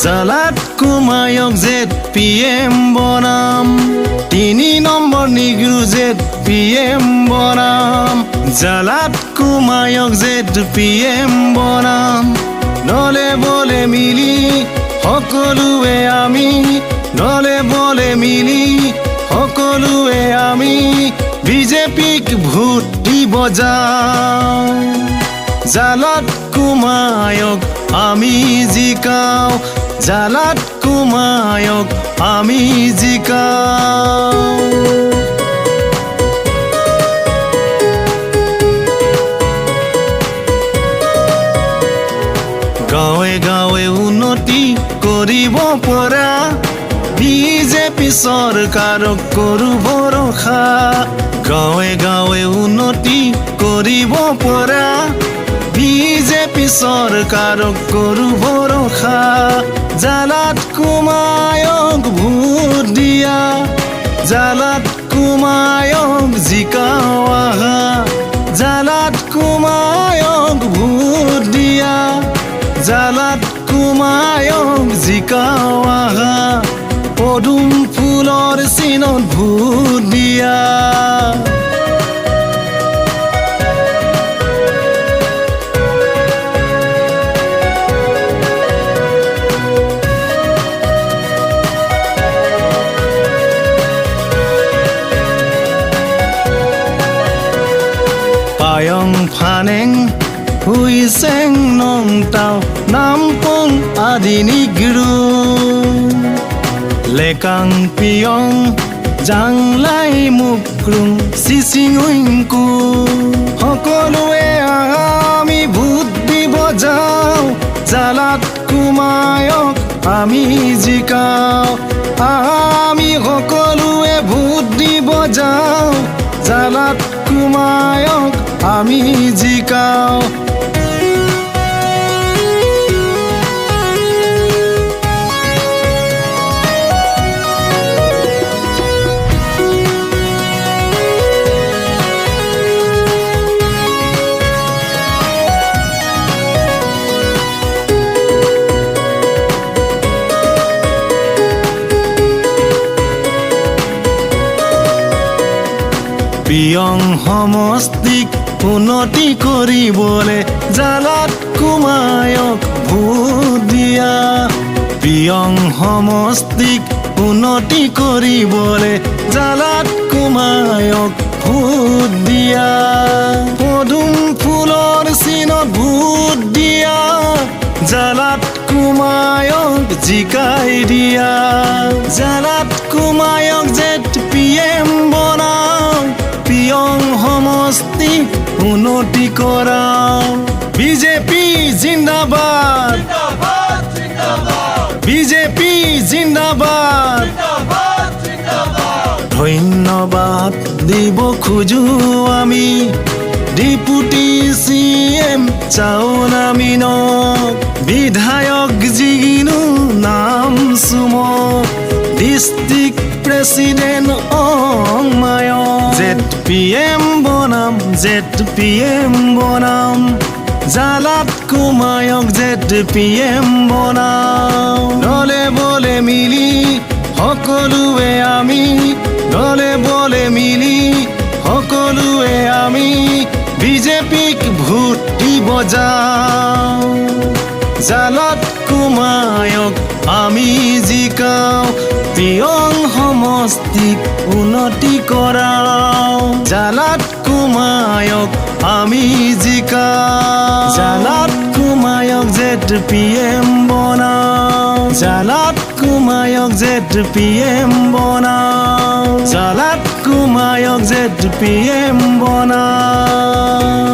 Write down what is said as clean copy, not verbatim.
জালাত কুমায়ক ZPM বনাম 3 number Negro ZPM বনাম জালাত কুমায়ক ZPM বনাম নলে বলে মিলি সকলোৱে আমি নলে বলে মিলি সকলোৱে আমি বিজেপিক ভোট দিব যাওঁ জালাত কুমায়ক আমি জিকাও জালাত কুমায়ক আমি জিকাও গাঁৱে গাঁৱে উন্নতি কৰিব পৰা বিজেপি চৰকাৰক কৰো ভৰসা গাঁৱে গাঁৱে উন্নতি কৰিব পৰা বিজেপি চৰকাৰক কৰো ভৰসা জালাত কুমায়ক ভোট দিয়া জালাত কুমায়ক জিকাও আহা জালাত কুমায়ক ভোট দিয়া জালাত কুমায়ক জিকাও আহা পদুম ফুলৰ চিনত ভোট দিয়া পায়ং ফানেং হুইছেং নংটাও নামপং আদি নিগ্ৰো লেকাং পিয়ং জাংলাই মুক্ৰুং চিচিঙুইংকু সকলোৱে আমি ভোট দিব যাওঁ জালাত কুমায়ক আমি জিকাও আমি সকলোৱে ভোট দিব যাওঁ জালাত কুমায়ক আমি জিকাও পিয়ং সমষ্টিক উন্নতি কৰিবলে জালাত কুমায়ক ভোট দিয়া পিয়ং সমষ্টিক উন্নতি কৰিবলে জালাত কুমায়ক ভোট দিয়া পদুম ফুলৰ চিনত ভোট দিয়া জালাত কুমায়ক জিকাই দিয়া জালাত কুমায়ক ZPM বনাম পিয়ং সমষ্টি উন্নতি কৰাও বিজেপি জিন্দাবাদ বিজেপি জিন্দাবাদ ধন্যবাদ দিব খোজো আমি ডিপুটি CM চাউল আমিনক বিধায়ক জিগিনু নাম সুমক ডিস্ট্রিক্ট প্রেসিডেন্ট অংমায়ক ZPM বনাম ZPM বনাম জালাত কুমায়ক ZPM বনাম নলে বলে মিলি সকলোৱে আমি নলে বলে মিলি সকলোৱে আমি বিজেপিক ভোট দিব যাওঁ জালাত কুমায়ক আমি জিকাও পিয়ং সমষ্টিক উন্নতি কৰাও জালাত কুমায়ক আমি জিকাও জালাত কুমায়ক ZPM বনাও জালাত কুমায়ক ZPM বনাও জালাত কুমায়ক ZPM বনাও